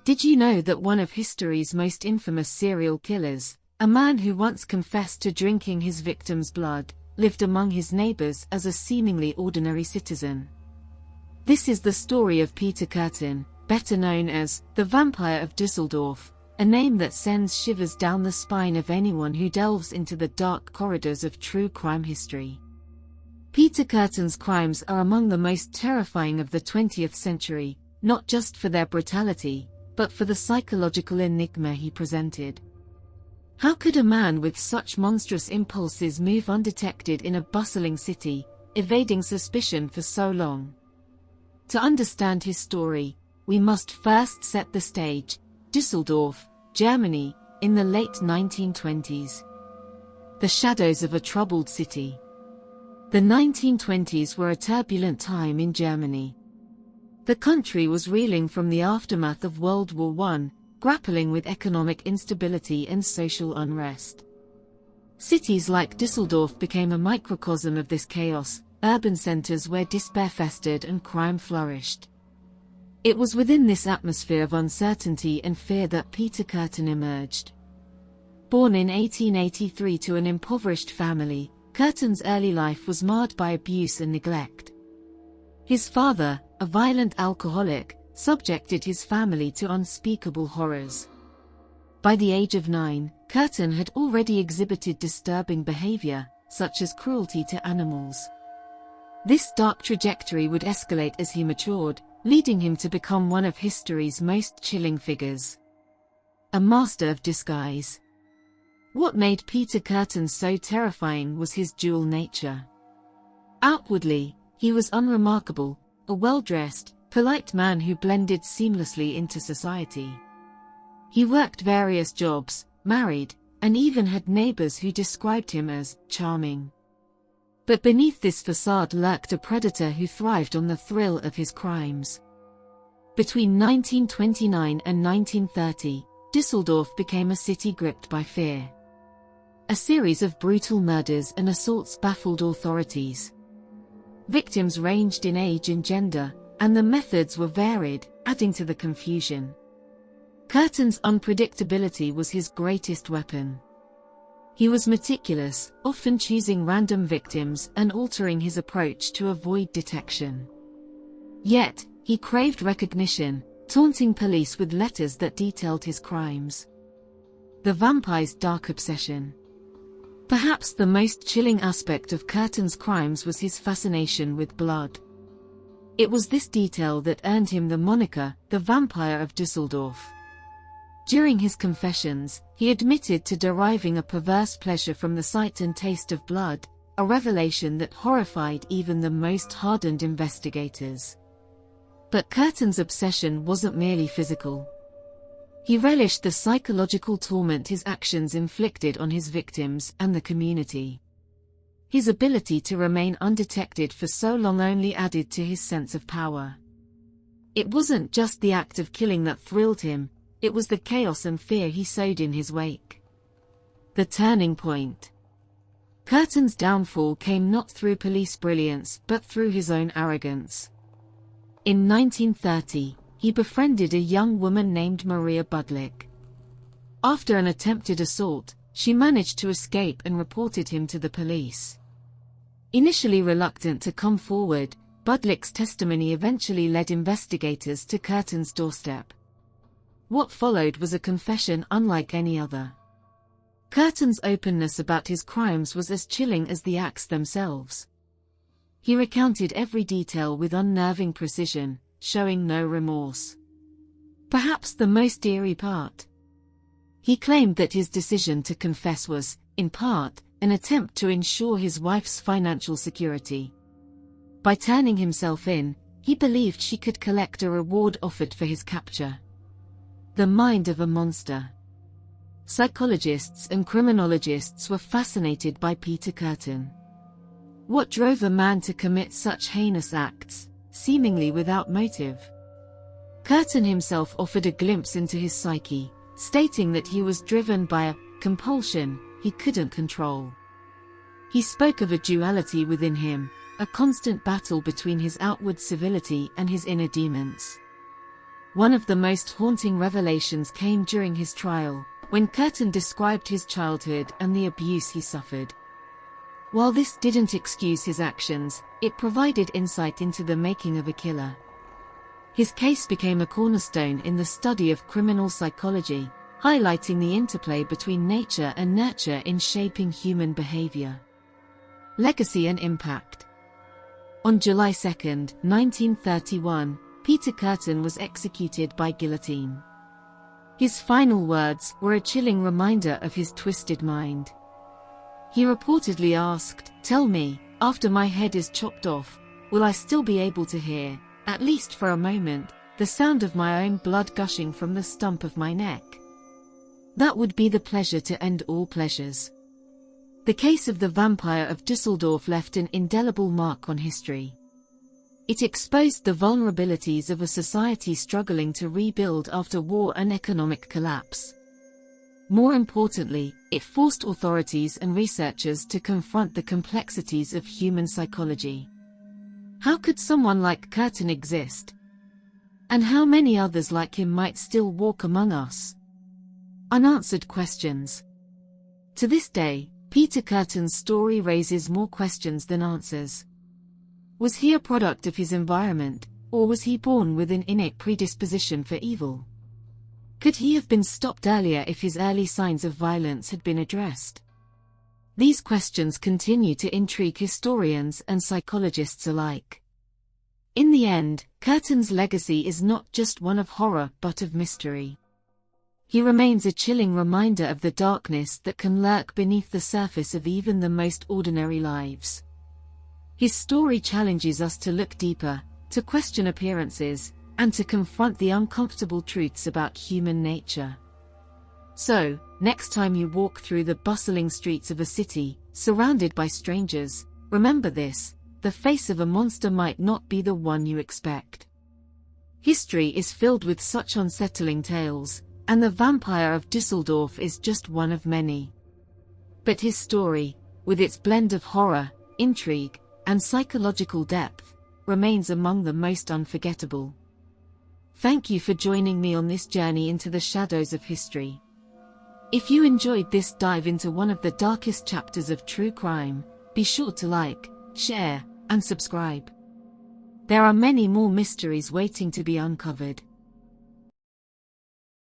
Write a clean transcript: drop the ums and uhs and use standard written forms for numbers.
Did you know that one of history's most infamous serial killers, a man who once confessed to drinking his victim's blood, lived among his neighbors as a seemingly ordinary citizen? This is the story of Peter Kürten, better known as the Vampire of Düsseldorf, a name that sends shivers down the spine of anyone who delves into the dark corridors of true crime history. Peter Kürten's crimes are among the most terrifying of the 20th century, not just for their brutality, but for the psychological enigma he presented. How could a man with such monstrous impulses move undetected in a bustling city, evading suspicion for so long? To understand his story, we must first set the stage: Düsseldorf, Germany, in the late 1920s. The shadows of a troubled city. The 1920s were a turbulent time in Germany. The country was reeling from the aftermath of World War I, grappling with economic instability and social unrest. Cities like Düsseldorf became a microcosm of this chaos, urban centers where despair festered and crime flourished. It was within this atmosphere of uncertainty and fear that Peter Kürten emerged. Born in 1883 to an impoverished family, Kürten's early life was marred by abuse and neglect. His father, a violent alcoholic, subjected his family to unspeakable horrors. By the age of 9, Kürten had already exhibited disturbing behavior, such as cruelty to animals. This dark trajectory would escalate as he matured, leading him to become one of history's most chilling figures. A master of disguise. What made Peter Kürten so terrifying was his dual nature. Outwardly, he was unremarkable, a well-dressed, polite man who blended seamlessly into society. He worked various jobs, married, and even had neighbors who described him as charming. But beneath this facade lurked a predator who thrived on the thrill of his crimes. Between 1929 and 1930, Düsseldorf became a city gripped by fear. A series of brutal murders and assaults baffled authorities. Victims ranged in age and gender, and the methods were varied, adding to the confusion. Kürten's unpredictability was his greatest weapon. He was meticulous, often choosing random victims and altering his approach to avoid detection. Yet, he craved recognition, taunting police with letters that detailed his crimes. The vampire's dark obsession. Perhaps the most chilling aspect of Kürten's crimes was his fascination with blood. It was this detail that earned him the moniker, the Vampire of Düsseldorf. During his confessions, he admitted to deriving a perverse pleasure from the sight and taste of blood, a revelation that horrified even the most hardened investigators. But Kürten's obsession wasn't merely physical. He relished the psychological torment his actions inflicted on his victims and the community. His ability to remain undetected for so long only added to his sense of power. It wasn't just the act of killing that thrilled him, it was the chaos and fear he sowed in his wake. The turning point. Kürten's downfall came not through police brilliance but through his own arrogance. In 1930, he befriended a young woman named Maria Budlik. After an attempted assault, she managed to escape and reported him to the police. Initially reluctant to come forward, Budlik's testimony eventually led investigators to Kürten's doorstep. What followed was a confession unlike any other. Kürten's openness about his crimes was as chilling as the acts themselves. He recounted every detail with unnerving precision, showing no remorse. Perhaps the most eerie part. He claimed that his decision to confess was, in part, an attempt to ensure his wife's financial security. By turning himself in, he believed she could collect a reward offered for his capture. The mind of a monster. Psychologists and criminologists were fascinated by Peter Kürten. What drove a man to commit such heinous acts, seemingly without motive? Kürten himself offered a glimpse into his psyche, stating that he was driven by a compulsion he couldn't control. He spoke of a duality within him, a constant battle between his outward civility and his inner demons. One of the most haunting revelations came during his trial, when Kürten described his childhood and the abuse he suffered. While this didn't excuse his actions, it provided insight into the making of a killer. His case became a cornerstone in the study of criminal psychology, highlighting the interplay between nature and nurture in shaping human behavior. Legacy and impact. On July 2, 1931, Peter Kürten was executed by guillotine. His final words were a chilling reminder of his twisted mind. He reportedly asked, "Tell me, after my head is chopped off, will I still be able to hear, at least for a moment, the sound of my own blood gushing from the stump of my neck? That would be the pleasure to end all pleasures." The case of the Vampire of Düsseldorf left an indelible mark on history. It exposed the vulnerabilities of a society struggling to rebuild after war and economic collapse. More importantly, it forced authorities and researchers to confront the complexities of human psychology. How could someone like Kürten exist? And how many others like him might still walk among us? Unanswered questions. To this day, Peter Kürten's story raises more questions than answers. Was he a product of his environment, or was he born with an innate predisposition for evil? Could he have been stopped earlier if his early signs of violence had been addressed? These questions continue to intrigue historians and psychologists alike. In the end, Kürten's legacy is not just one of horror but of mystery. He remains a chilling reminder of the darkness that can lurk beneath the surface of even the most ordinary lives. His story challenges us to look deeper, to question appearances, and to confront the uncomfortable truths about human nature. So, next time you walk through the bustling streets of a city, surrounded by strangers, remember this: the face of a monster might not be the one you expect. History is filled with such unsettling tales, and the Vampire of Düsseldorf is just one of many. But his story, with its blend of horror, intrigue, and psychological depth, remains among the most unforgettable. Thank you for joining me on this journey into the shadows of history. If you enjoyed this dive into one of the darkest chapters of true crime, be sure to like, share, and subscribe. There are many more mysteries waiting to be uncovered.